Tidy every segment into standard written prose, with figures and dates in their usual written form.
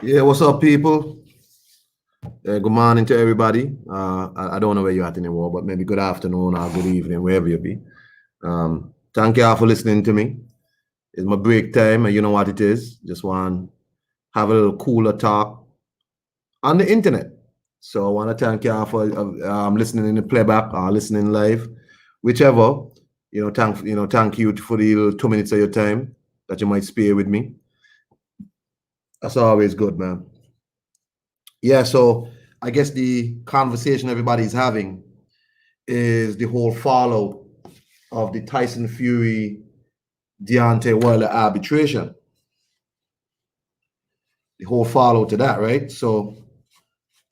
Yeah, what's up, people? Good morning to everybody. I don't know where you're at anymore, but maybe good afternoon or good evening, wherever you be. Thank you all for listening to me. It's my break time, and you know what it is. Just want to have a little cooler talk on the internet. So I want to thank you all for listening in the playback or listening live, whichever. Thank you for the little 2 minutes of your time that you might spare with me. That's always good, man. Yeah, so I guess the conversation everybody's having is the whole fallout of the Tyson Fury Deontay Wilder arbitration. The whole fallout to that, right? So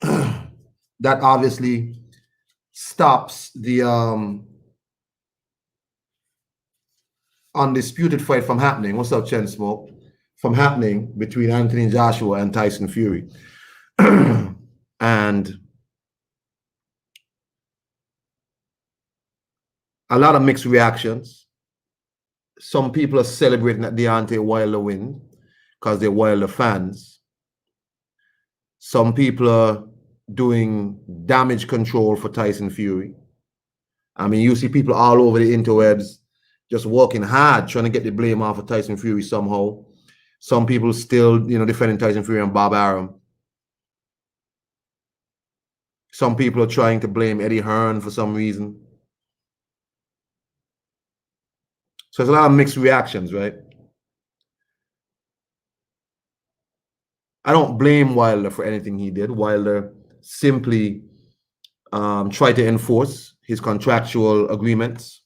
that obviously stops the undisputed fight from happening. What's up, Chen Smoke? From happening between Anthony Joshua and Tyson Fury. And a lot of mixed reactions. Some people are celebrating that Deontay Wilder win because they're Wilder fans. Some people are doing damage control for Tyson Fury. I mean, you see people all over the interwebs just working hard, trying to get the blame off of Tyson Fury somehow. Some people still, defending Tyson Fury and Bob Arum. Some people are trying to blame Eddie Hearn for some reason. So there's a lot of mixed reactions, right? I don't blame Wilder for anything he did. Wilder simply tried to enforce his contractual agreements.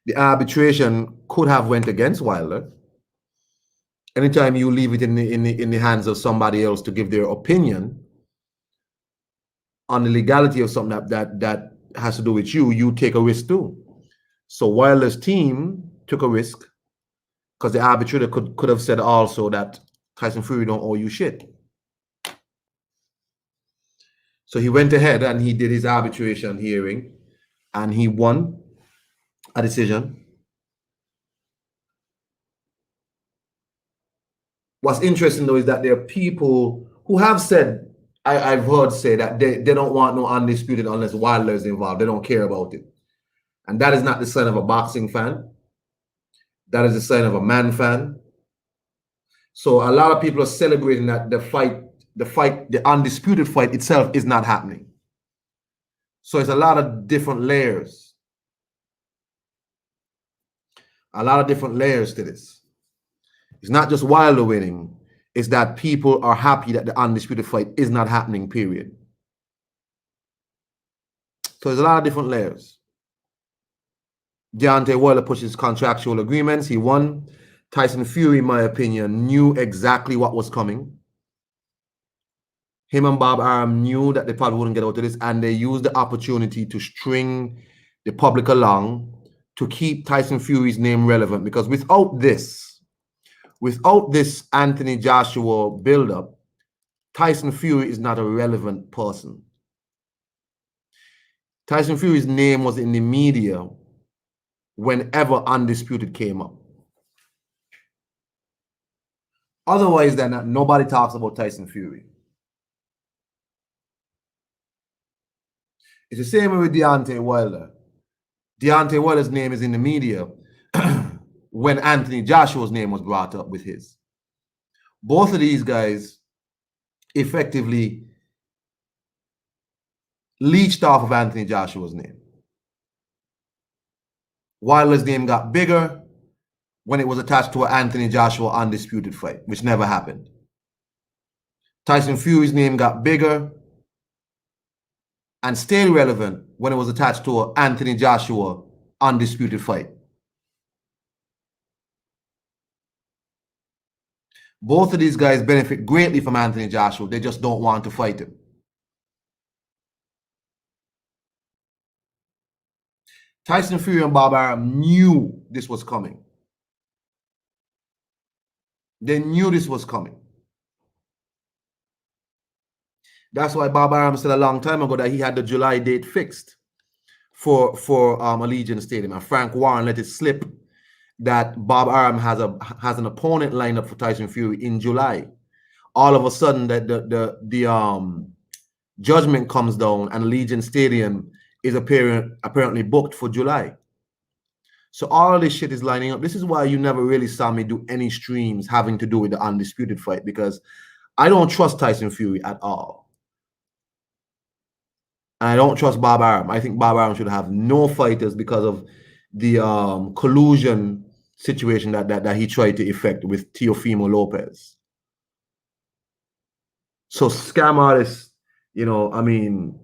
The arbitration could have went against Wilder. Anytime you leave it in the hands of somebody else to give their opinion on the legality of something that has to do with you, you take a risk too. So Wilder's team took a risk because the arbitrator could have said also that Tyson Fury don't owe you shit. So he went ahead and he did his arbitration hearing and he won a decision. What's interesting though is that there are people who have said, I've heard say that they don't want no undisputed unless Wilder is involved. They don't care about it. And that is not the sign of a boxing fan. That is the sign of a man fan. So a lot of people are celebrating that the undisputed fight itself is not happening. So it's a lot of different layers. A lot of different layers to this. It's not just Wilder winning. It's that people are happy that the undisputed fight is not happening, period. So there's a lot of different layers. Deontay Wilder pushed his contractual agreements. He won. Tyson Fury, in my opinion, knew exactly what was coming. Him and Bob Arum knew that they probably wouldn't get out of this, and they used the opportunity to string the public along to keep Tyson Fury's name relevant, because without this Anthony Joshua buildup, Tyson Fury is not a relevant person. Tyson Fury's name was in the media whenever Undisputed came up. Otherwise than that, nobody talks about Tyson Fury. It's the same way with Deontay Wilder. Deontay Wilder's name is in the media when Anthony Joshua's name was brought up with his. Both of these guys effectively leached off of Anthony Joshua's name. Wilder's name got bigger when it was attached to an Anthony Joshua undisputed fight, which never happened. Tyson Fury's name got bigger and stayed relevant when it was attached to an Anthony Joshua undisputed fight. Both of these guys benefit greatly from Anthony Joshua. They just don't want to fight him. Tyson Fury and Bob Arum knew this was coming. They knew this was coming. That's why Bob Arum said a long time ago that he had the July date fixed for Allegiant Stadium. And Frank Warren let it slip that Bob Arum has an opponent lined up for Tyson Fury in July. all of a sudden that the judgment comes down and Legion Stadium is apparently booked for July. So all of this shit is lining up. This is why you never really saw me do any streams having to do with the undisputed fight, because I don't trust Tyson Fury at all. And I don't trust Bob Arum. I think Bob Arum should have no fighters because of the collusion situation that he tried to effect with Teofimo Lopez. So scam artists, you know, I mean,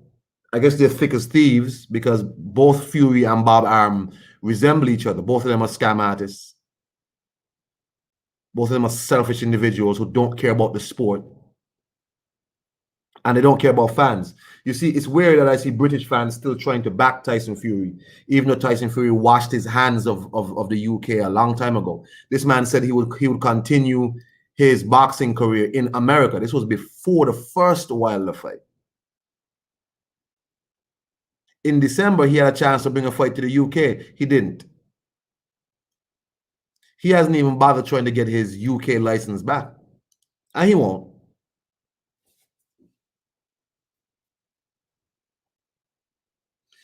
I guess they're thick as thieves because both Fury and Bob Arum resemble each other. Both of them are scam artists. Both of them are selfish individuals who don't care about the sport. And they don't care about fans. You see, it's weird that I see British fans still trying to back Tyson Fury, even though Tyson Fury washed his hands of the UK a long time ago. This man said he would continue his boxing career in America. This was before the first Wilder fight. In December, he had a chance to bring a fight to the UK. He didn't. He hasn't even bothered trying to get his UK license back. And he won't.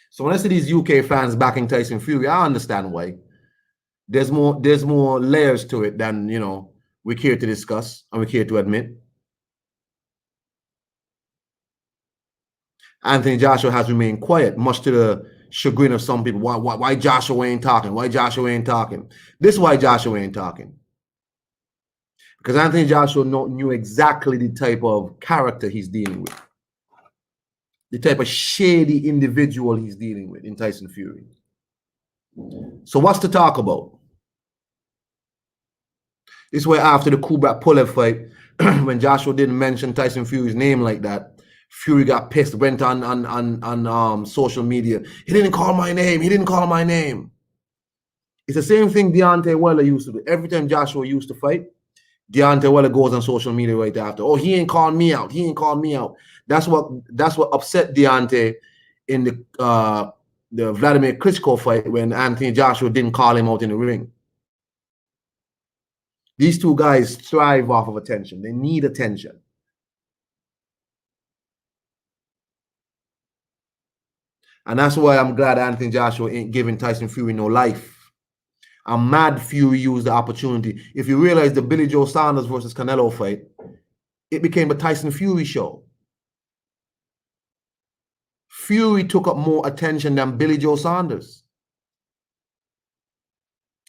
So when I see these UK fans backing Tyson Fury, I understand why. There's more layers to it than, you know, we care to discuss and we care to admit. Anthony Joshua has remained quiet, much to the chagrin of some people. Why Joshua ain't talking? Why Joshua ain't talking? This is why Joshua ain't talking. Because Anthony Joshua knew exactly the type of character he's dealing with. The type of shady individual he's dealing with in Tyson Fury. So what's to talk about? This way, after the Kubrat Pulev fight, when Joshua didn't mention Tyson Fury's name like that, Fury got pissed, went on social media. He didn't call my name. He didn't call my name. It's the same thing Deontay Wilder used to do. Every time Joshua used to fight, Deontay Wilder goes on social media right after. Oh, he ain't called me out. He ain't called me out. That's what upset Deontay in the Vladimir Klitschko fight when Anthony Joshua didn't call him out in the ring. These two guys thrive off of attention. They need attention. And that's why I'm glad Anthony Joshua ain't giving Tyson Fury no life. I'm mad Fury used the opportunity. If you realize the Billy Joe Saunders versus Canelo fight, it became a Tyson Fury show. Fury took up more attention than Billy Joe Saunders.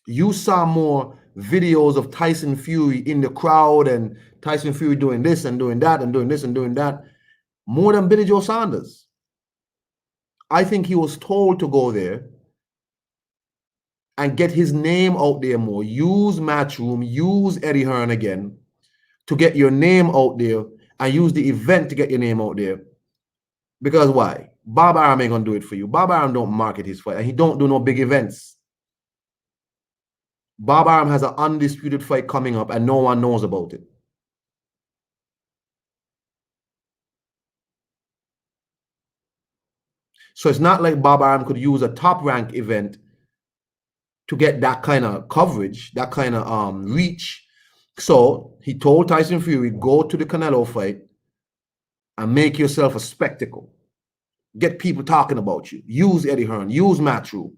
You saw more videos of Tyson Fury in the crowd and Tyson Fury doing this and doing that and doing this and doing that, more than Billy Joe Saunders. I think he was told to go there and get his name out there more. Use Matchroom, use Eddie Hearn again to get your name out there and use the event to get your name out there. Because why? Bob Arum ain't gonna do it for you. Bob Arum don't market his fight and he don't do no big events. Bob Arum has an undisputed fight coming up and no one knows about it. So it's not like Bob Arum could use a top rank event to get that kind of coverage, that kind of reach. So he told Tyson Fury, go to the Canelo fight and make yourself a spectacle. Get people talking about you. Use Eddie Hearn, use Matchroom.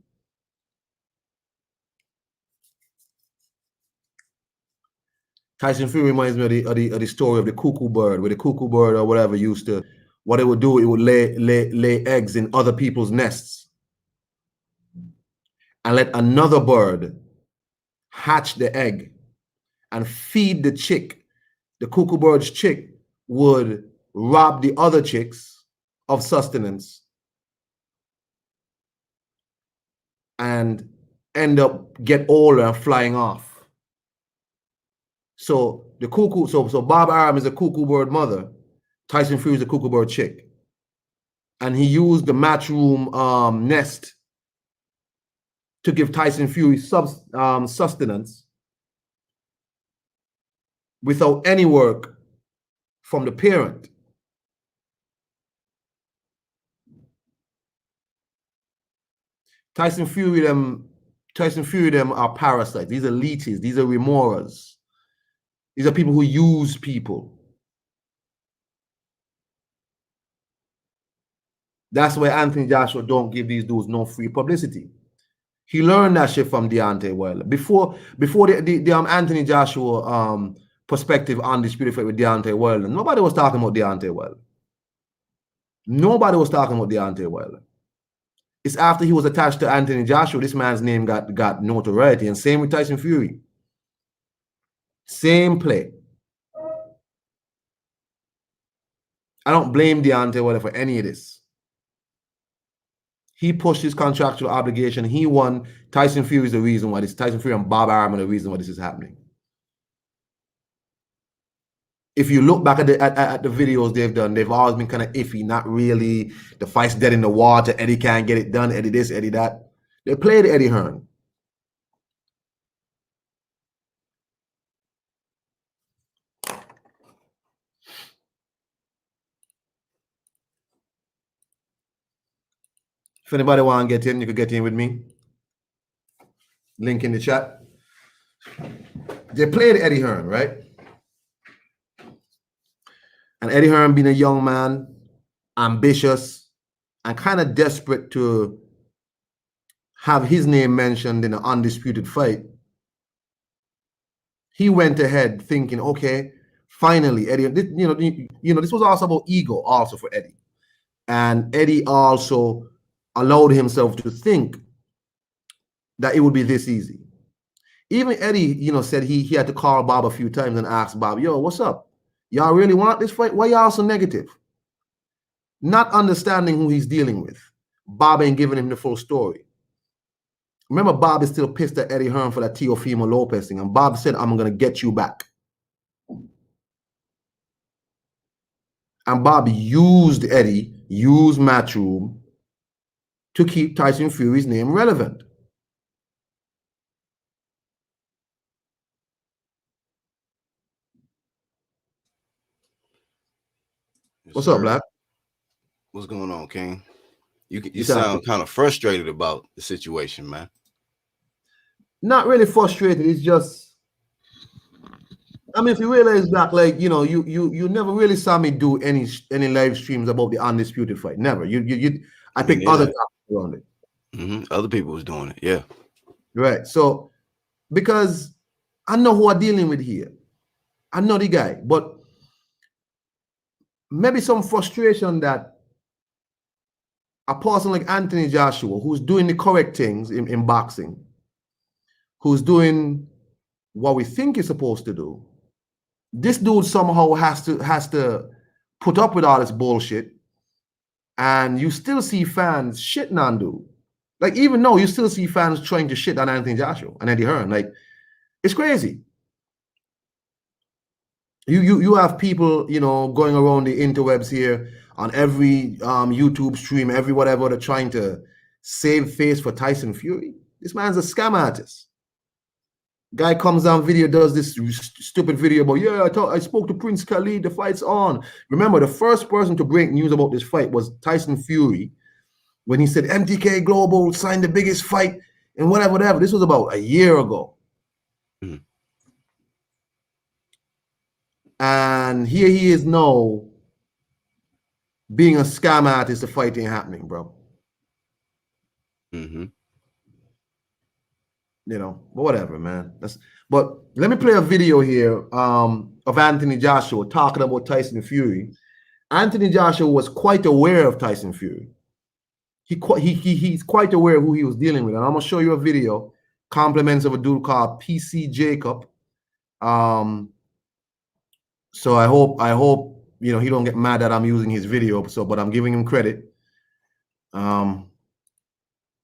Tyson Fury reminds me of the story of the cuckoo bird, where the cuckoo bird or whatever used to, what it would do, it would lay eggs in other people's nests and let another bird hatch the egg and feed the chick. The cuckoo bird's chick would rob the other chicks of sustenance and end up get older and flying off. So the cuckoo, so Bob Arum is a cuckoo bird mother. Tyson Fury is a cuckoo bird chick. And he used the Matchroom nest to give Tyson Fury sustenance without any work from the parent. Tyson Fury them are parasites. These are leeches. These are remoras. These are people who use people. That's why Anthony Joshua don't give these dudes no free publicity. He learned that shit from Deontay Wilder. Before the Anthony Joshua perspective undisputed fight with Deontay Wilder, nobody was talking about Deontay Wilder. Nobody was talking about Deontay Wilder. It's after he was attached to Anthony Joshua, this man's name got notoriety. And same with Tyson Fury. Same play. I don't blame Deontay Wilder for any of this. He pushed his contractual obligation. He won. Tyson Fury is the reason why this. Tyson Fury and Bob Arum are the reason why this is happening. If you look back at the videos they've done, they've always been kind of iffy, not really. The fight's dead in the water. Eddie can't get it done. Eddie this, Eddie that. They played Eddie Hearn. If anybody want to get in, you could get in with me. Link in the chat. They played Eddie Hearn, right? And Eddie Hearn being a young man, ambitious, and kind of desperate to have his name mentioned in an undisputed fight, he went ahead thinking, okay, finally, Eddie, this was also about ego also for Eddie. And Eddie also allowed himself to think that it would be this easy. Even Eddie, said he had to call Bob a few times and ask Bob, yo, what's up? Y'all really want this fight? Why y'all so negative? Not understanding who he's dealing with. Bob ain't giving him the full story. Remember, Bob is still pissed at Eddie Hearn for that Teofimo Lopez thing. And Bob said, I'm going to get you back. And Bob used Eddie, used Matchroom to keep Tyson Fury's name relevant. What's up, Black? What's going on, King? You sound kind of frustrated about the situation, man. Not really frustrated. It's just, I mean, if you realize, Black, like, you never really saw me do any live streams about the undisputed fight. Never. I picked other topics around it. Other people was doing it, yeah. Right. So, because I know who I'm dealing with here. I know the guy, but maybe some frustration that a person like Anthony Joshua, who's doing the correct things in boxing, who's doing what we think he's supposed to do, this dude somehow has to put up with all this bullshit, and you still see fans shitting on dude. Like, even though you still see fans trying to shit on Anthony Joshua and Eddie Hearn, like, it's crazy. You have people, going around the interwebs here on every YouTube stream, every whatever, they're trying to save face for Tyson Fury. This man's a scam artist. Guy comes on video, does this stupid video about, yeah, I spoke to Prince Khalid, the fight's on. Remember, the first person to break news about this fight was Tyson Fury, when he said MTK Global signed the biggest fight and whatever. This was about a year ago. And here he is now being a scam artist. The fight ain't happening, bro. But whatever, man. But let me play a video here of Anthony Joshua talking about Tyson Fury. Anthony Joshua was quite aware of Tyson Fury. He's quite aware of who he was dealing with. And I'm going to show you a video, compliments of a dude called PC Jacob. So I hope he don't get mad that I'm using his video. But I'm giving him credit. Let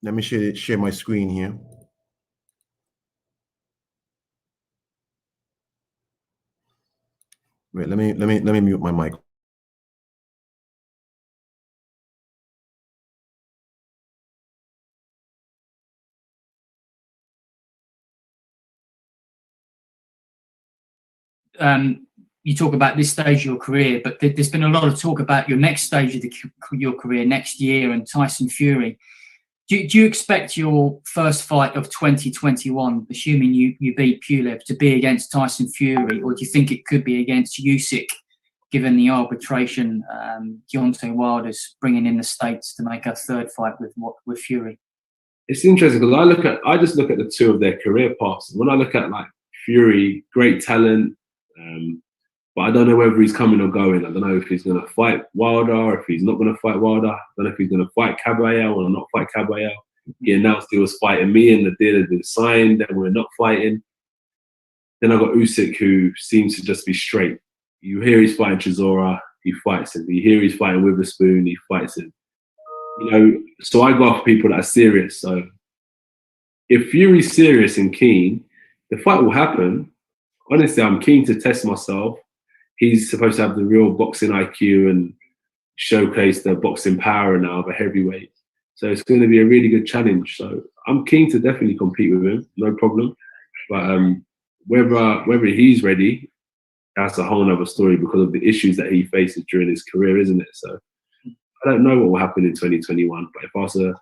me share my screen here. Wait, let me mute my mic. You talk about this stage of your career, but there's been a lot of talk about your next stage of your career next year and Tyson Fury. Do you expect your first fight of 2021, assuming you beat Pulev, to be against Tyson Fury, or do you think it could be against Usyk given the arbitration, Deontay Wilder's bringing in the States to make a third fight with Fury? It's interesting because I just look at the two of their career paths. When I look at like Fury, great talent, but I don't know whether he's coming or going. I don't know if he's going to fight Wilder or if he's not going to fight Wilder. I don't know if he's going to fight Caballero or not fight Caballero. He announced he was fighting me and the deal had been signed and we're not fighting. Then I got Usyk, who seems to just be straight. You hear he's fighting Chisora, he fights him. You hear he's fighting Witherspoon, he fights him. You know, so I go after people that are serious. So if Fury's serious and keen, the fight will happen. Honestly, I'm keen to test myself. He's supposed to have the real boxing IQ and showcase the boxing power now of a heavyweight. So it's going to be a really good challenge. So I'm keen to definitely compete with him, no problem. But whether he's ready, that's a whole other story because of the issues that he faces during his career, isn't it? So I don't know what will happen in 2021. But if I was to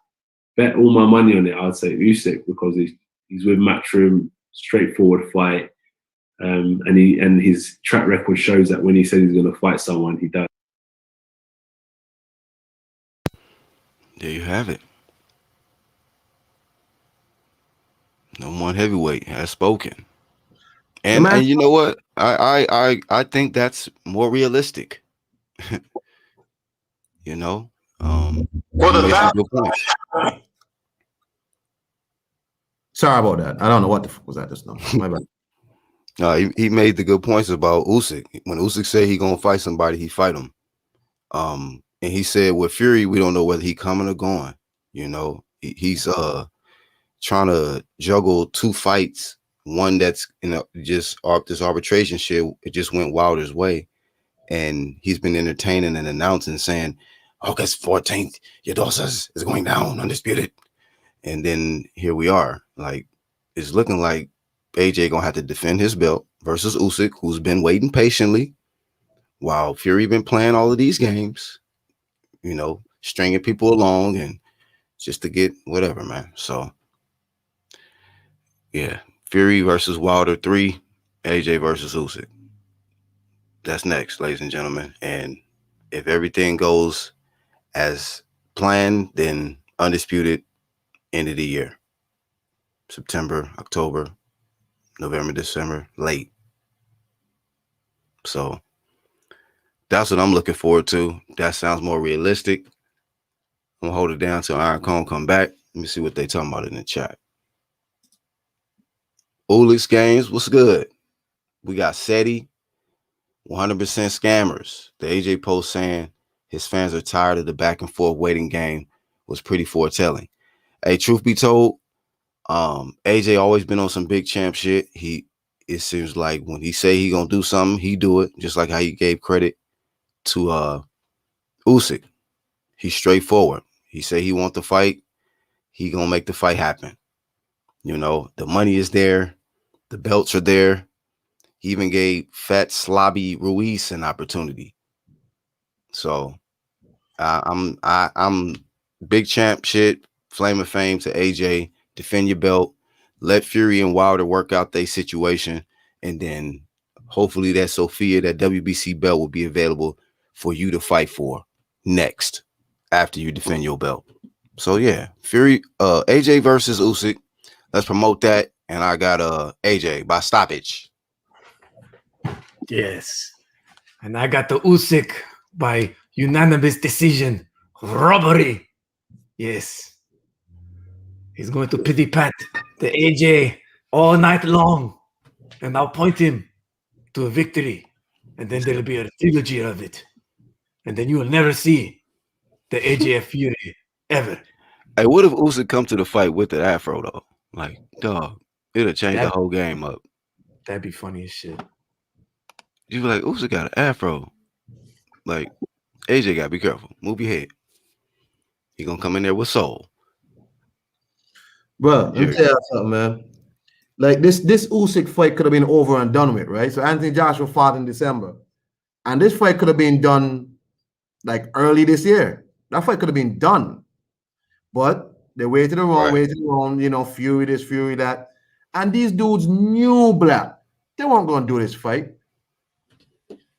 bet all my money on it, I'd say Usyk because he's with Matchroom, straightforward fight. And his track record shows that when he says he's going to fight someone, he does. There you have it. No one heavyweight has spoken, and you know what? I think that's more realistic. You know, good points. Sorry about that. I don't know what the fuck was that just now. My bad. No, he made the good points about Usyk. When Usyk said he gonna fight somebody, he fight him. And he said with Fury, we don't know whether he coming or going. You know, he's trying to juggle two fights. One that's just this arbitration shit. It just went Wilder's way, and he's been entertaining and announcing, saying, "August 14th, your daughter is going down undisputed." And then here we are. Like it's looking like AJ gonna have to defend his belt versus Usyk, who's been waiting patiently while Fury been playing all of these games, you know, stringing people along and just to get whatever, man. So yeah, Fury versus Wilder 3, AJ versus Usyk. That's next, ladies and gentlemen. And if everything goes as planned, then undisputed end of the year. September, October, November, December, late. So that's what I'm looking forward to. That sounds more realistic. I'm gonna hold it down till Iron Cone come back. Let me see what they talking about in the chat. Ulik's Games, what's good? We got SETI, 100% scammers. The AJ post saying his fans are tired of the back and forth waiting game was pretty foretelling. Hey, truth be told, AJ always been on some big champ shit. It seems like when he say he gonna do something, he do it. Just like how he gave credit to Usyk. He's straightforward. He say he want the fight. He gonna make the fight happen. You know, the money is there. The belts are there. He even gave Fat Slobby Ruiz an opportunity. So I'm big champ shit. Flame of fame to AJ. Defend your belt. Let Fury and Wilder work out their situation, and then hopefully that Sophia, that WBC belt will be available for you to fight for next after you defend your belt. So yeah, Fury, AJ versus Usyk. Let's promote that. And I got AJ by stoppage. Yes. And I got the Usyk by unanimous decision. Robbery. Yes. He's going to pity pat the AJ all night long. And I'll point him to a victory. And then there'll be a trilogy of it. And then you will never see the AJF Fury ever. Hey, what if Usyk come to the fight with the afro though? Like, dog, it'll change the whole game up. That'd be funny as shit. You be like, Usyk got an afro. Like, AJ gotta be careful. Move your head. He gonna come in there with soul. Bro, let me tell you something, man. Like this Usyk fight could have been over and done with, right? So Anthony Joshua fought in December, and this fight could have been done like early this year. That fight could have been done, but they waited around, you know, Fury this, Fury that, and these dudes knew black. They weren't going to do this fight.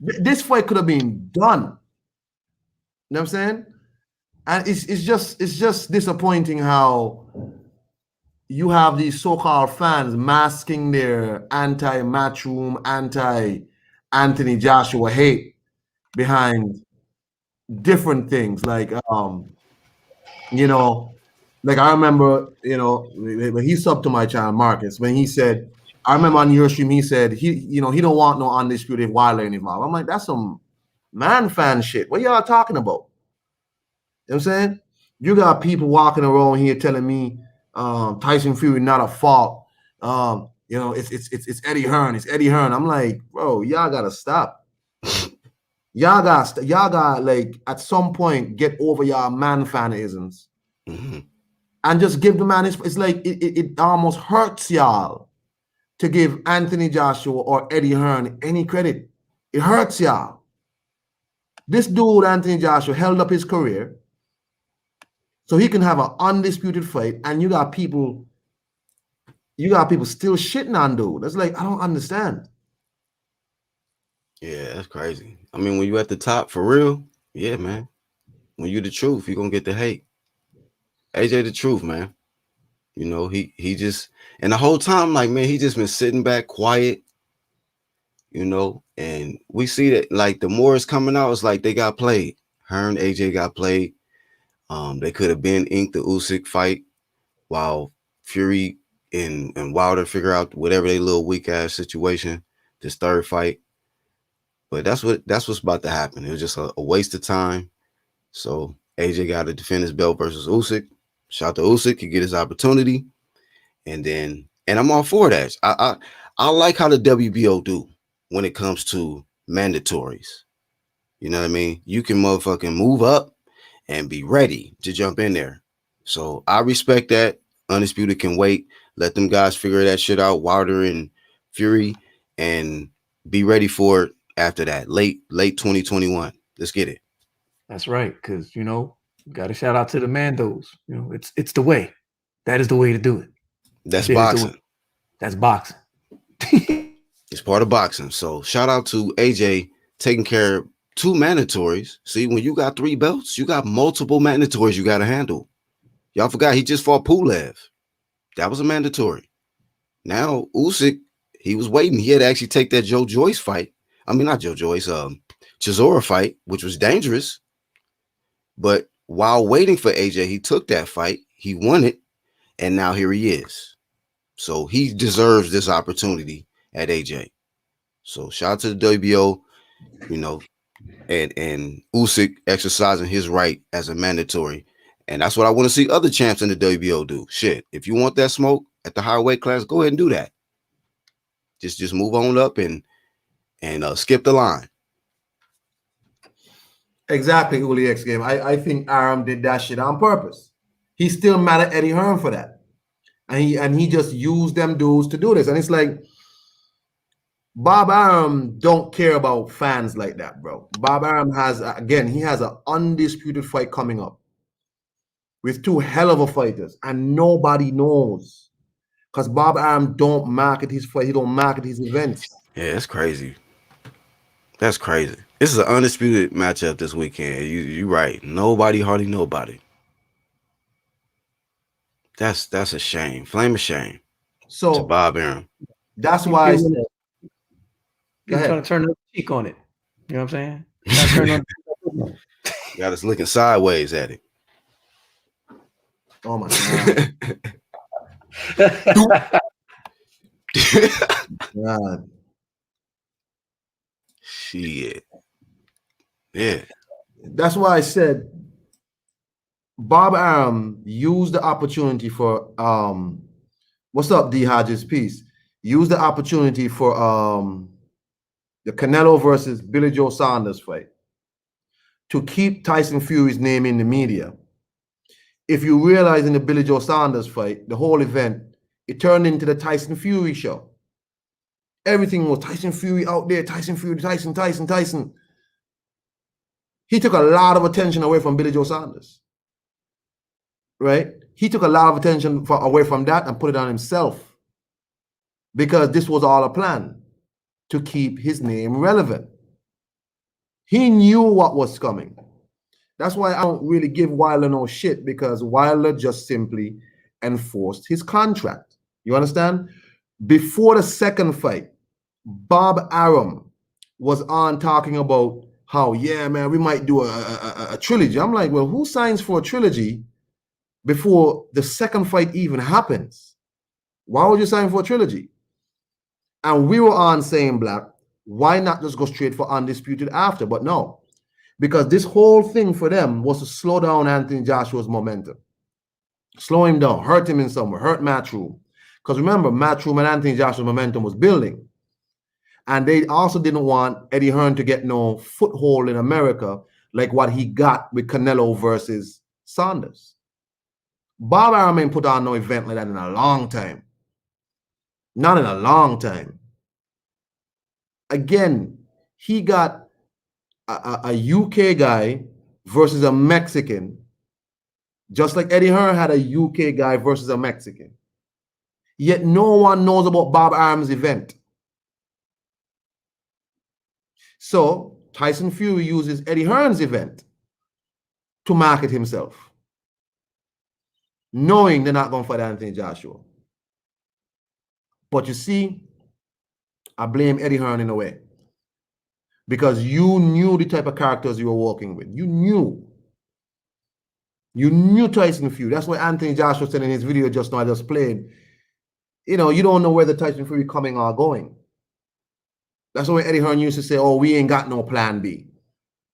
This fight could have been done. You know what I'm saying? And it's just disappointing how you have these so-called fans masking their anti-Matchroom, anti-Anthony Joshua hate behind different things. Like you know, like I remember, when he subbed to my channel, Marcus, when he said, I remember on your stream, he said he don't want no undisputed Wilder involved. I'm like, that's some man fan shit. What y'all talking about? You know what I'm saying? You got people walking around here telling me Tyson Fury not a fault. It's Eddie Hearn. It's Eddie Hearn. I'm like, bro, y'all gotta stop. Y'all got like at some point get over y'all man fanisms and just give the man it's like it almost hurts y'all to give Anthony Joshua or Eddie Hearn any credit. It hurts y'all. This dude, Anthony Joshua, held up his career so he can have an undisputed fight, and you got people still shitting on dude. That's like, I don't understand. Yeah, that's crazy. I mean, when you at the top for real, yeah, man. When you the truth, you're gonna get the hate. AJ the truth, man. You know, he just, and the whole time, like, man, he just been sitting back quiet, you know, and we see that, like, the more it's coming out, it's like they got played. Hearn, AJ got played. They could have been inked the Usyk fight while Fury and Wilder figure out whatever they little weak ass situation, this third fight. But that's what's about to happen. It was just a waste of time. So AJ got to defend his belt versus Usyk. Shout to Usyk, he get his opportunity, and I'm all for that. I like how the WBO do when it comes to mandatories. You know what I mean? You can motherfucking move up and be ready to jump in there. So I respect that. Undisputed can wait. Let them guys figure that shit out, Wilder and Fury, and be ready for it after that. Late 2021. Let's get it. That's right, because got to shout out to the Mandos. It's the way. That is the way to do it. That's boxing. That's boxing. It's part of boxing. So shout out to AJ taking care of 2 mandatories. See, when you got 3 belts, you got multiple mandatories you got to handle. Y'all forgot he just fought Pulev. That was a mandatory. Now Usyk, he was waiting. He had to actually take that Joe Joyce fight. I mean, not Joe Joyce, Chisora fight, which was dangerous. But while waiting for AJ, he took that fight. He won it, and now here he is. So he deserves this opportunity at AJ. So shout out to the WBO, and Usyk exercising his right as a mandatory. And that's what I want to see other champs in the WBO do. Shit, if you want that smoke at the higher weight class, go ahead and do that. Just move on up and skip the line. Exactly, Uli X Game. I think Aram did that shit on purpose. He's still mad at Eddie Hearn for that. And he just used them dudes to do this. And it's like, Bob Arum don't care about fans like that, bro. Bob Arum has an undisputed fight coming up with 2 hell of a fighters, and nobody knows because Bob Arum don't market his fight. He don't market his events. Yeah, that's crazy. That's crazy. This is an undisputed matchup this weekend. You right. Nobody, hardly nobody. That's a shame. Flame of shame. So to Bob Arum. That's why I said, you're trying to turn the cheek on it. You know what I'm saying? Got us looking sideways at it. Oh my God. Shit. Yeah. That's why I said Bob Arum used the opportunity for what's up, D Hodges? Peace. Use the opportunity for the Canelo versus Billy Joe Saunders fight to keep Tyson Fury's name in the media. If you realize in the Billy Joe Saunders fight, the whole event, it turned into the Tyson Fury show. Everything was Tyson Fury out there, Tyson Fury, Tyson. He took a lot of attention away from Billy Joe Saunders, right? He took a lot of attention away from that and put it on himself because this was all a plan to keep his name relevant. He knew what was coming. That's why I don't really give Wilder no shit, because Wilder just simply enforced his contract. You understand? Before the second fight, Bob Arum was on talking about how, yeah, man, we might do a trilogy. I'm like, well, who signs for a trilogy before the second fight even happens? Why would you sign for a trilogy? And we were on saying, Black, why not just go straight for undisputed after? But no, because this whole thing for them was to slow down Anthony Joshua's momentum. Slow him down, hurt him in somewhere, hurt Matchroom. Because remember, Matchroom and Anthony Joshua's momentum was building. And they also didn't want Eddie Hearn to get no foothold in America like what he got with Canelo versus Saunders. Bob Arum ain't put on no event like that in a long time. Not in a long time. Again, he got a UK guy versus a Mexican, just like Eddie Hearn had a UK guy versus a Mexican. Yet no one knows about Bob Arum's event. So Tyson Fury uses Eddie Hearn's event to market himself, knowing they're not going to fight Anthony Joshua. But you see, I blame Eddie Hearn in a way, because you knew the type of characters you were working with. You knew Tyson Fury. That's why Anthony Joshua said in his video just now I just played, you don't know where the Tyson Fury coming or going. That's why Eddie Hearn used to say, oh, we ain't got no plan B.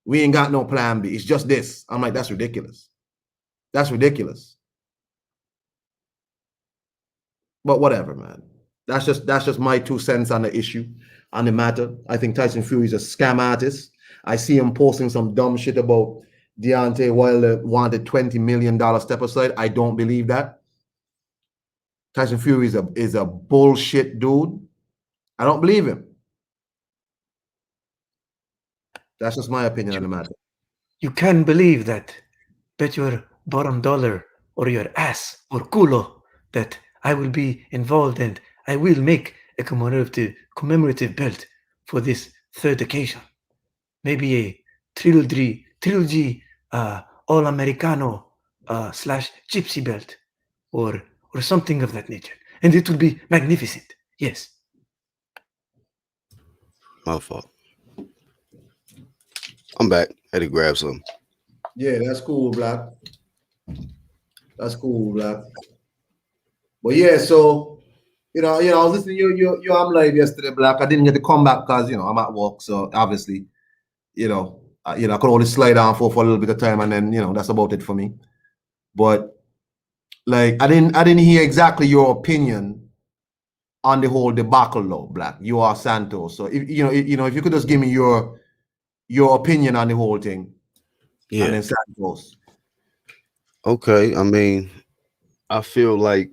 We ain't got no plan B. It's just this. I'm like, that's ridiculous. That's ridiculous. But whatever, man. That's just my 2 cents on the issue, on the matter. I think Tyson Fury is a scam artist. I see him posting some dumb shit about Deontay Wilder wanted $20 million step aside. I don't believe that. Tyson Fury is a bullshit dude. I don't believe him. That's just my opinion on the matter. You can believe that. Bet your bottom dollar or your ass or culo that I will be involved and I will make a commemorative belt for this third occasion. Maybe a trilogy all-Americano / gypsy belt or something of that nature. And it will be magnificent. Yes. My fault. I'm back. Had to grab some. Yeah, that's cool, Black. That's cool, Black. But yeah, so I was listening to you I'm live yesterday, Black. I didn't get to come back because I'm at work, so obviously, I could only slide down for a little bit of time, and then that's about it for me. But like I didn't hear exactly your opinion on the whole debacle, though, Black. You are Santos, so if you could just give me your opinion on the whole thing. Yeah. And then Santos. Okay. I mean, I feel like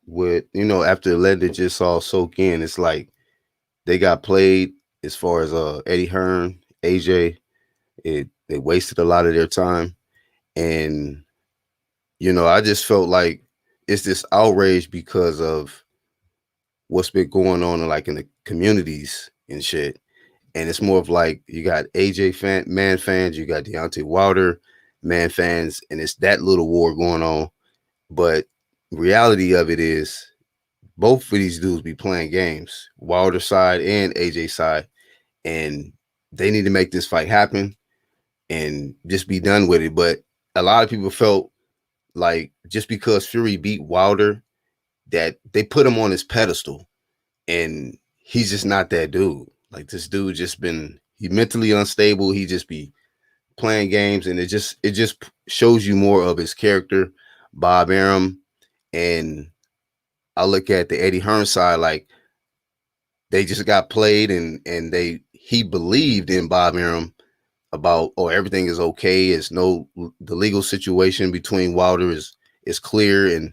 after letting it just all soak in, it's like they got played as far as Eddie Hearn, AJ. They wasted a lot of their time. And, I just felt like it's this outrage because of what's been going on in the communities and shit. And it's more of like you got AJ man fans, you got Deontay Wilder man fans, and it's that little war going on. But reality of it is both of these dudes be playing games, Wilder side and AJ side, and they need to make this fight happen and just be done with it. But a lot of people felt like just because Fury beat Wilder, that they put him on his pedestal, and he's just not that dude. Like, this dude he mentally unstable. He just be playing games, and it just shows you more of his character, Bob Arum. And I look at the Eddie Hearn side, like they just got played, and he believed in Bob Arum about, everything is okay. The legal situation between Wilder is clear, and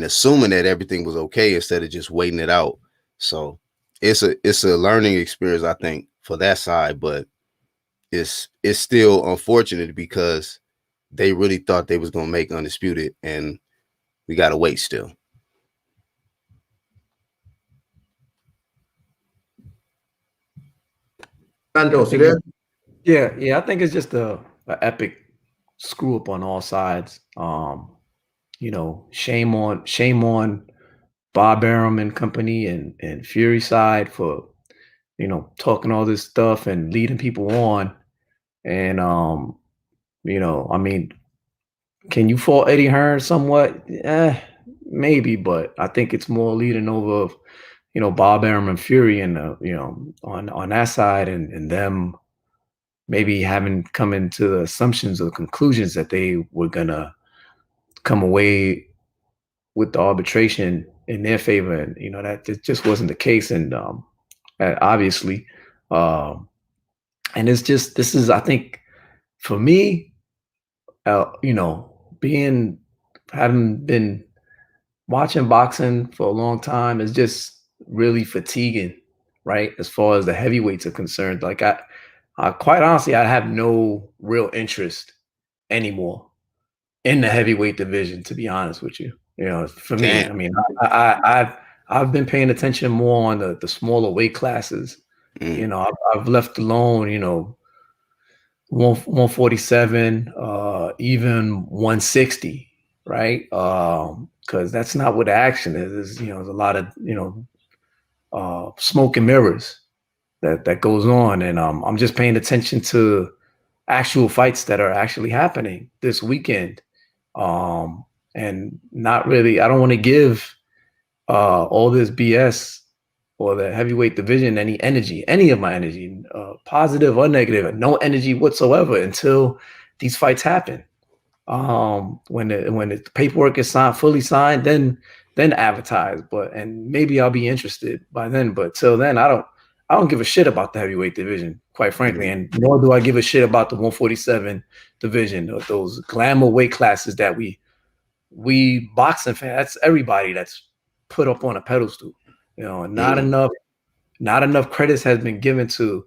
assuming that everything was okay instead of just waiting it out. So it's a learning experience, I think, for that side, but it's still unfortunate because they really thought they was gonna make undisputed, and we gotta wait still. Santos, you there? Yeah, I think it's just a epic screw up on all sides. Shame on Bob Arum and company and Fury side for talking all this stuff and leading people on. And I mean, can you fault Eddie Hearn somewhat? Maybe, but I think it's more leading over of Bob Arum and Fury and on that side and them maybe having come into the assumptions or conclusions that they were gonna come away with the arbitration in their favor, and that it just wasn't the case, and obviously, um, and it's just this is I think for me, being having been watching boxing for a long time is just really fatiguing, right? As far as the heavyweights are concerned, like I quite honestly, I have no real interest anymore in the heavyweight division, to be honest with you. For me, I Damn. mean, I've been paying attention more on the smaller weight classes. Mm. I've left alone, 147, even 160, right? Because that's not what the action is. There's a lot of smoke and mirrors that goes on, and I'm just paying attention to actual fights that are actually happening this weekend. And not really, I don't want to give all this BS or the heavyweight division any of my energy, positive or negative, no energy whatsoever until these fights happen. When the paperwork is fully signed, then advertise. And maybe I'll be interested by then. But till then, I don't give a shit about the heavyweight division, quite frankly, and nor do I give a shit about the 147 division or those glamour weight classes that we boxing fans. That's everybody that's put up on a pedestal. Not enough credits has been given to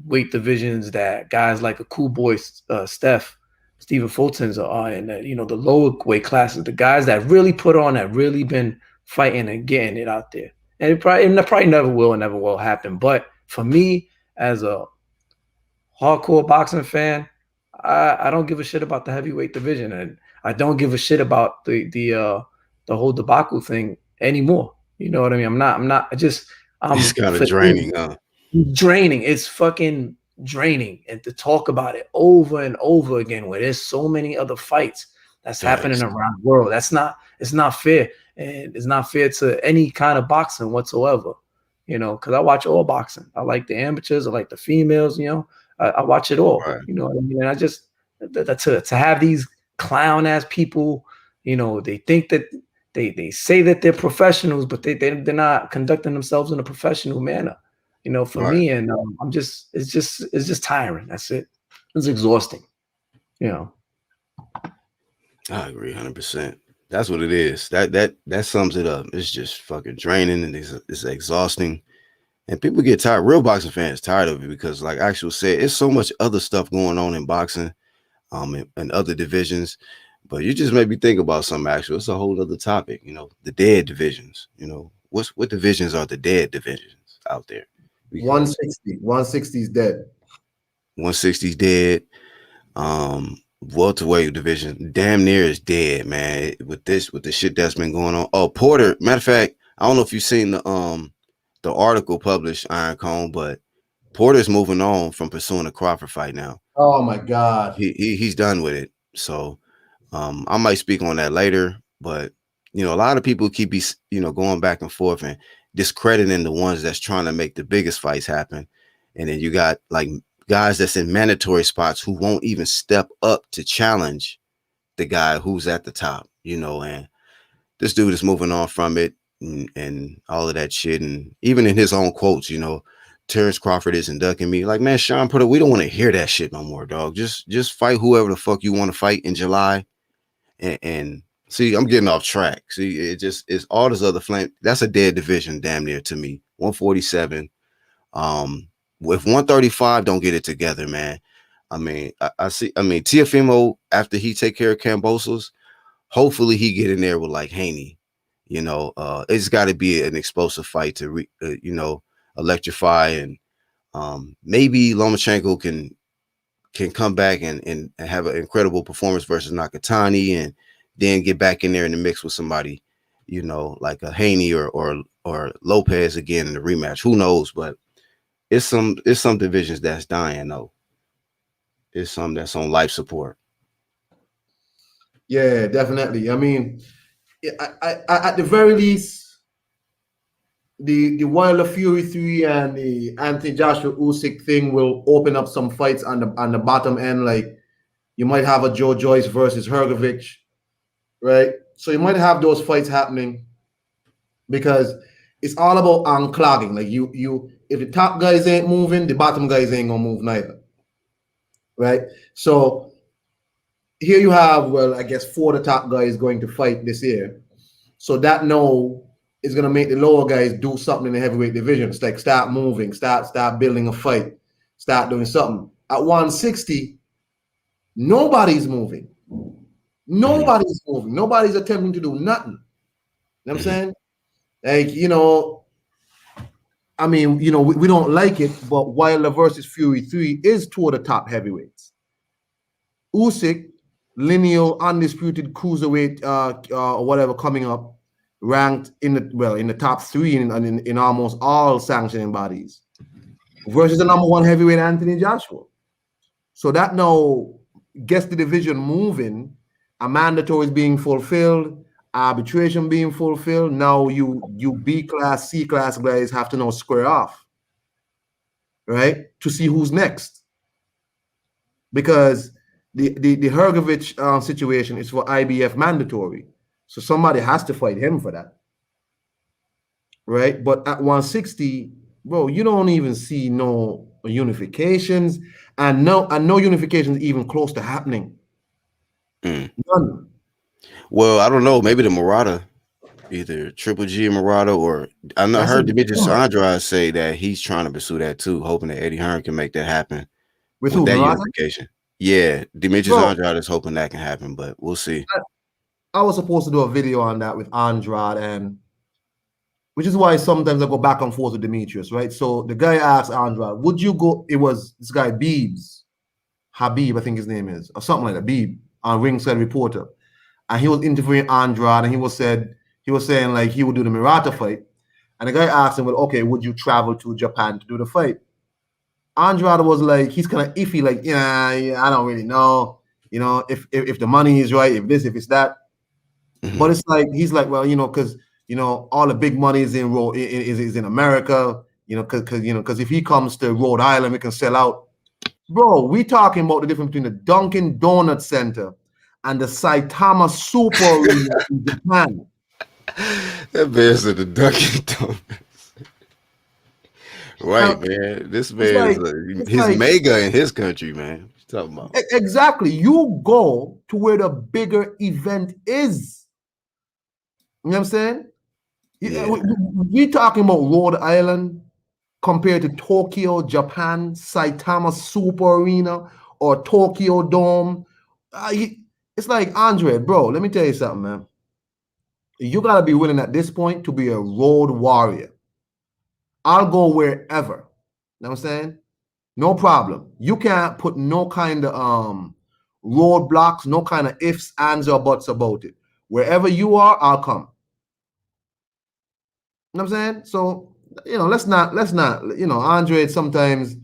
weight divisions that guys like a cool boy Stephen Fulton's are in, the lower weight classes, the guys that really put on, that really been fighting and getting it out there. And it probably never will happen. But for me, as a hardcore boxing fan, I don't give a shit about the heavyweight division, and I don't give a shit about the whole debacle thing anymore. You know what I mean? I'm not. It's I'm kind of fatigued. draining, huh? Draining. It's fucking draining, and to talk about it over and over again, where there's so many other fights that's happening Facts. around the world. It's not fair, and it's not fair to any kind of boxing whatsoever. Because I watch all boxing. I like the amateurs. I like the females. I watch it all. Right. You know what I mean? And I just to have these clown ass people, they think that they say that they're professionals, but they're not conducting themselves in a professional manner. For Right. me, and it's just tiring. That's it. It's exhausting. I agree 100%. That's what it is. That sums it up. It's just fucking draining and it's exhausting. And people get tired. Real boxing fans tired of it because, like Actual said, it's so much other stuff going on in boxing, and other divisions. But you just made me think about something. Actual, it's a whole other topic. The dead divisions. What divisions are the dead divisions out there? Because 160 is dead. 160's dead. Welterweight division damn near is dead, man. With the shit that's been going on. Oh, Porter. Matter of fact, I don't know if you've seen the article published, Iron Cone, but Porter's moving on from pursuing a Crawford fight now. Oh my God. He's done with it. So I might speak on that later, but a lot of people keep going back and forth and discrediting the ones that's trying to make the biggest fights happen. And then you got like guys that's in mandatory spots who won't even step up to challenge the guy who's at the top, and this dude is moving on from it and all of that shit. And even in his own quotes, Terrence Crawford isn't ducking me. Like, man, Sean Porter, we don't want to hear that shit no more, dog. Just fight whoever the fuck you want to fight in July. And see, I'm getting off track. See, it's all this other flame. That's a dead division, damn near to me. 147. If 135 don't get it together, man. I mean, Tiafimo, after he take care of Cambosos, hopefully he get in there with like Haney. It's got to be an explosive fight to electrify, and maybe Lomachenko can can come back and have an incredible performance versus Nakatani, and then get back in there in the mix with somebody, you know, like a Haney or Lopez again in the rematch. Who knows? But it's some divisions that's dying though. It's some that's on life support. Yeah, definitely. I mean, I at the very least, the Wilder Fury 3 and the Anthony Joshua Usyk thing will open up some fights on the bottom end. Like you might have a Joe Joyce versus Hergovich, right? So you might have those fights happening because it's all about unclogging. Like you if the top guys ain't moving, the bottom guys ain't gonna move neither. Right? So here you have, well, I guess 4 of the top guys going to fight this year. So that no is gonna make the lower guys do something in the heavyweight division. It's like start moving, start building a fight, start doing something. At 160, nobody's moving. Nobody's moving. Nobody's attempting to do nothing. You know what I'm saying? Like, you know, I mean, you know, we don't like it, but Wilder versus Fury 3 is 2 of the top heavyweights. Usyk, lineal, undisputed cruiserweight, or whatever, coming up, ranked in the top 3 in almost all sanctioning bodies, versus the number 1 heavyweight Anthony Joshua. So that now gets the division moving. A mandatory is being fulfilled, arbitration being fulfilled. Now you B class, C class guys have to now square off, right, to see who's next, because the Hergovich situation is for IBF mandatory, so somebody has to fight him for that, right? But at 160, bro, you don't even see no unifications, and no unifications even close to happening. None. Well, I don't know. Maybe the Murata, either Triple G Murata, or I heard Demetrius Andrade say that he's trying to pursue that too, hoping that Eddie Hearn can make that happen with that Murata? unification. Yeah, Demetrius Andrade is hoping that can happen, but we'll see. I was supposed to do a video on that with Andrade, and which is why sometimes I go back and forth with Demetrius, right? So the guy asked Andrade, would you go? It was this guy Habib, I think his name is, or something like that, Beeb, on Ringside Reporter. And he was interviewing Andrade, and he was saying like he would do the Murata fight. And the guy asked him, well, okay, would you travel to Japan to do the fight? Andrade was like, he's kind of iffy, like, yeah, I don't really know, you know, if the money is right, if this, if it's that. But it's like, he's like, well, you know, because, you know, all the big money is in America, you know, because if he comes to Rhode Island, we can sell out. Bro, we talking about the difference between the Dunkin' Donut Center and the Saitama Super Arena in Japan. That man's at the Dunkin' Donuts. Right, man. This man is his mega in his country, man. What you talking about? Exactly. You go to where the bigger event is. You know what I'm saying? Yeah. We talking about Rhode Island compared to Tokyo, Japan, Saitama Super Arena, or Tokyo Dome. It's like, Andre, bro, let me tell you something, man. You got to be willing at this point to be a road warrior. I'll go wherever. You know what I'm saying? No problem. You can't put no kind of roadblocks, no kind of ifs, ands, or buts about it. Wherever you are, I'll come. You know what I'm saying? So, you know, let's not, you know, Andre, sometimes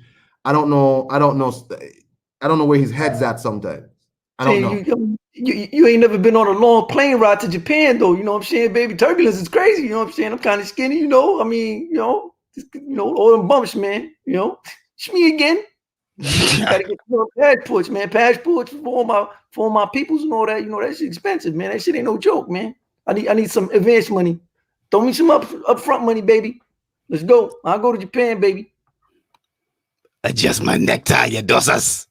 I don't know where his head's at sometimes. I don't know. You ain't never been on a long plane ride to Japan, though. You know what I'm saying, baby? Turbulence is crazy. You know what I'm saying? I'm kind of skinny, you know. I mean, you know, all them bumps, man. You know, it's me again. Gotta get passports, man. Passports for all my peoples and all that. You know, that shit expensive, man. That shit ain't no joke, man. I need some advance money. Throw me some upfront money, baby. Let's go. I'll go to Japan, baby. Adjust my necktie, you dosas.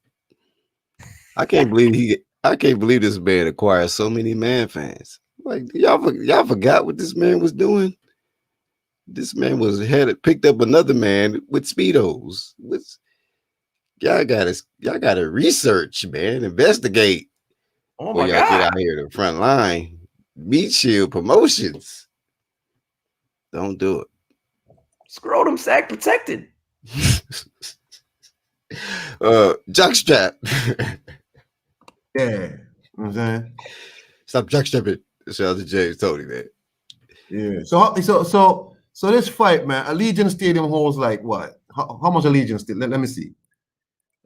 I can't believe this man acquired so many man fans. Like, y'all forgot what this man was doing. This man was picked up another man with Speedos. Y'all gotta research, man, investigate. Oh my God! Get out here to the front line. Meat Shield Promotions. Don't do it. Scrotum sack protected. Jockstrap. Yeah. You know what I'm saying? Stop jockstrapping. Shout out to James Tony, man. Yeah. So this fight, man, Allegiant Stadium holds like what? How much Allegiant Stadium? Let me see.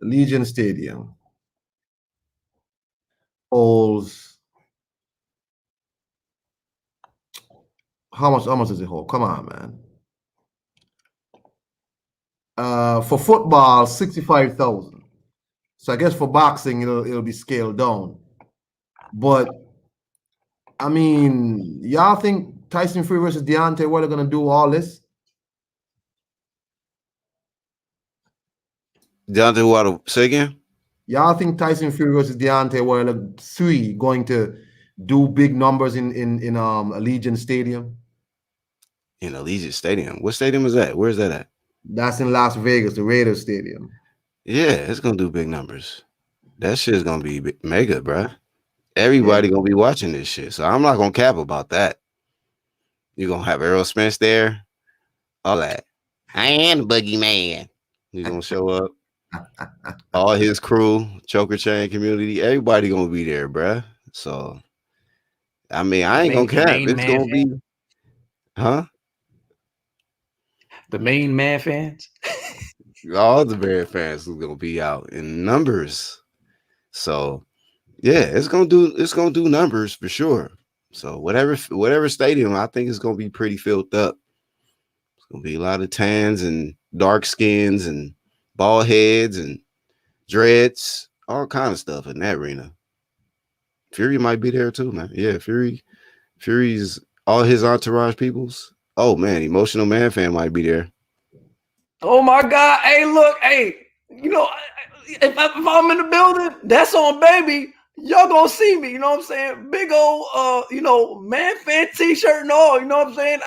Allegiant Stadium holds how much does it hold? Come on, man. For football, 65,000. So I guess for boxing, it'll be scaled down. But I mean, y'all think Tyson Fury versus Deontay Wilder gonna do all this? Deontay Wilder, say again? Y'all think Tyson Fury versus Deontay Wilder 3 going to do big numbers in Allegiant Stadium? In Allegiant Stadium. What stadium is that? Where is that at? That's in Las Vegas, the Raiders Stadium. Yeah, it's gonna do big numbers. That shit's gonna be mega, bruh. Everybody gonna be watching this shit. So I'm not gonna cap about that. You're gonna have Errol Spence there, all that. I am the boogeyman. He's gonna show up. All his crew, Choker Chain community, everybody gonna be there, bruh. So I mean, I ain't gonna cap. It's gonna be, huh? The main man fans. All the Bear fans is gonna be out in numbers. So yeah, it's gonna do numbers for sure. So whatever stadium, I think it's gonna be pretty filled up. It's gonna be a lot of tans and dark skins and bald heads and dreads, all kind of stuff in that arena. Fury might be there too, man. Yeah, Fury's all his entourage peoples. Oh man, Emotional Man Fan might be there. Oh my God! Hey, look, hey, you know, if I'm in the building, that's on baby. Y'all gonna see me, you know what I'm saying? Big old, man fan t-shirt and all, you know what I'm saying?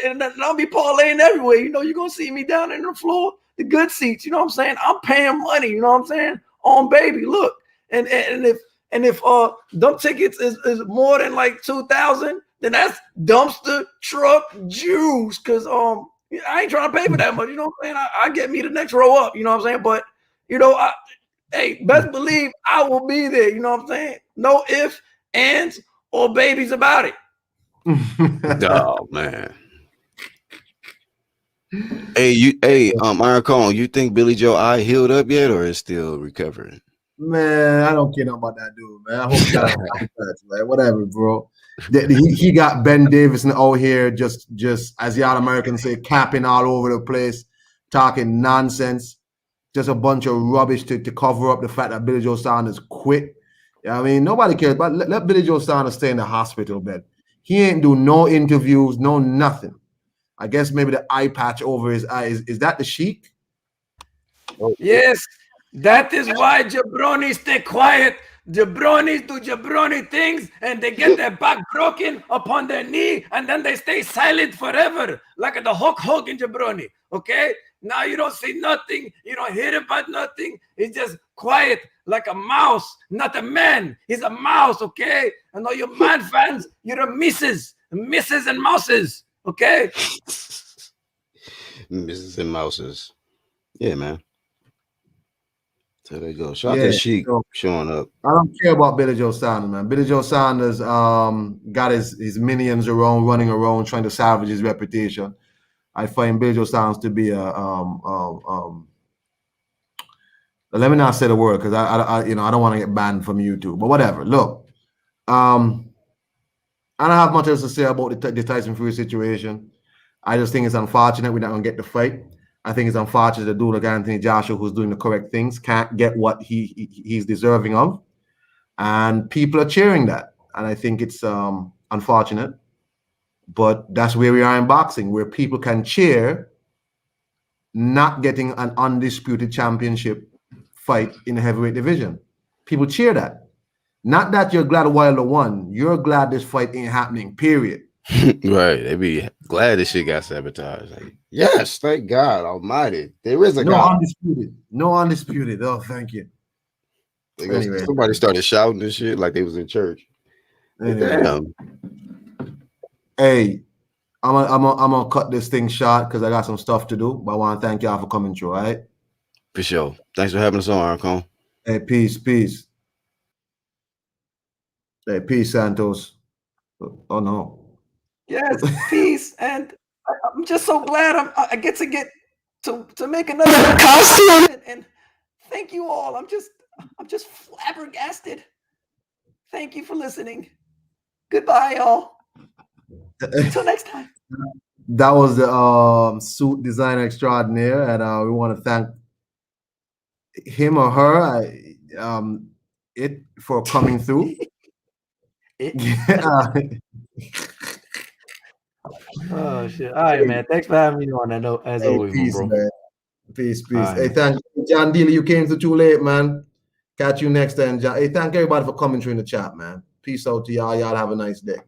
And I'll be parlaying everywhere, you know. You're gonna see me down in the floor, the good seats, you know what I'm saying? I'm paying money, you know what I'm saying? On baby, look, and if dump tickets is more than like 2,000, then that's dumpster truck juice, cause I ain't trying to pay for that much, you know what I'm saying? I get me the next row up, you know what I'm saying? But you know, hey, best believe I will be there. You know what I'm saying? No ifs, ands, or babies about it. Oh man. Hey, Iron Cone, you think Billy Joe eye healed up yet, or is still recovering? Man, I don't care about that dude, man. I hope he got man. Whatever, bro. He got Ben Davison out here just as y'all Americans say, capping all over the place, talking nonsense, just a bunch of rubbish to cover up the fact that Billy Joe Saunders quit. I mean, nobody cares, but let Billy Joe Saunders stay in the hospital bed. He ain't do no interviews, no nothing. I guess maybe the eye patch over his eyes. Is that the Sheik? Yes, that is why jabronis stay quiet. Jabronis do jabroni things and they get their back broken upon their knee and then they stay silent forever, like the Hulk Hogan jabroni. Okay? Now you don't see nothing, you don't hear about nothing. He's just quiet like a mouse, not a man. He's a mouse, okay? And all you man fans, you're a misses and mouses, okay? Misses and mouses. Yeah, man. So there you go. Shout out to Sheik showing up. I don't care about Billy Joe Saunders, man. Billy Joe Saunders got his minions around, running around, trying to salvage his reputation. I find Billy Joe Saunders to be let me not say the word because I don't want to get banned from YouTube. But whatever. Look, I don't have much else to say about the Tyson Fury situation. I just think it's unfortunate we're not gonna get the fight. I think it's unfortunate that dude like Anthony Joshua, who's doing the correct things, can't get what he's deserving of, and people are cheering that. And I think it's unfortunate, but that's where we are in boxing, where people can cheer not getting an undisputed championship fight in the heavyweight division. People cheer that. Not that you're glad Wilder won. You're glad this fight ain't happening, period. Right. They be glad this shit got sabotaged. Like, yes, thank God Almighty. There is a no God. Undisputed. No undisputed. Oh, thank you. Anyway. Somebody started shouting this shit like they was in church. Anyway. Damn. Hey, I'm gonna cut this thing short because I got some stuff to do. But I want to thank y'all for coming through. All right. For sure. Thanks for having us on, Arcon. Hey, peace. Hey, peace, Santos. Oh no. Yes, peace, and I'm just so glad I get to make another costume, and thank you all. I'm just flabbergasted. Thank you for listening. Goodbye, y'all. Until next time. That was the suit designer extraordinaire, and we want to thank him or her, it for coming through. Yeah. Oh shit! All right, man. Thanks for having me on. I know, as Hey, always, my peace, bro. man. Peace. All right, Hey, man. thank you, John Dealer. You came through too late, man. Catch you next time, John. Hey, thank everybody for coming through in the chat, man. Peace out to y'all. Y'all have a nice day.